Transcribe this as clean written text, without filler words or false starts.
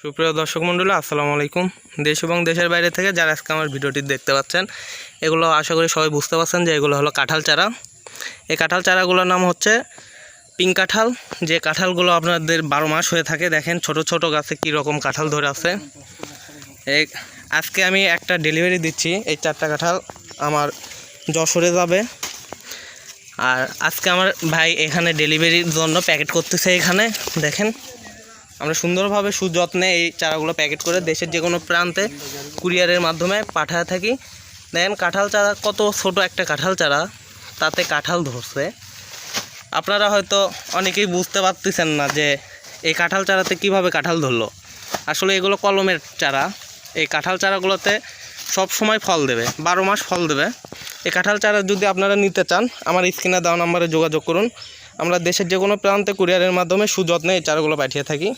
সুপ্রিয় দর্শক মণ্ডলী, আসসালামু আলাইকুম। দেশ এবং দেশের বাইরে থেকে যারা আজকে আমার ভিডিওটি দেখতে পাচ্ছেন, এগুলো আশা করি সবাই বুঝতে পারছেন যে এগুলো হলো কাঁঠাল চারা। এই কাঁঠাল চারাগুলোর নাম হচ্ছে পিঙ্ক কাঁঠাল। যে কাঁঠালগুলো আপনাদের 12 মাস হয়ে থাকে। দেখেন ছোট ছোট গাছে কী রকম কাঁঠাল ধরে আছে। আজকে আমি একটা ডেলিভারি দিচ্ছি। এই 4টা কাঁঠাল আমার যশোরে যাবে। আর আজকে আমার ভাই এখানে ডেলিভারির জন্য প্যাকেট করতেছে। এখানে দেখেন আমরা সুন্দরভাবে সুযত্নে এই চারাগুলো প্যাকেট করে দেশের যে কোনো প্রান্তে কুরিয়ারের মাধ্যমে পাঠাতে থাকি। দেখেন কাঁঠাল চারা কত ছোট একটা কাঁঠাল চারা, তাতে কাঁঠাল ধরছে। আপনারা হয়তো অনেকেই বুঝতে পারতেছেন না যে এই কাঁঠাল চারাতে কিভাবে কাঁঠাল ধরলো। আসলে এগুলো কলমের চারা। এই কাঁঠাল চারাগুলোতে সব সময় ফল দেবে, 12 মাস ফল দেবে। এই কাঁঠাল চারা যদি আপনারা নিতে চান, আমার স্ক্রিনে দেওয়া নাম্বারে যোগাযোগ করুন। আমরা দেশের যে কোনো প্রান্তে কুরিয়ারের মাধ্যমে সুযত্নে এই চারাগুলো পাঠিয়ে থাকি।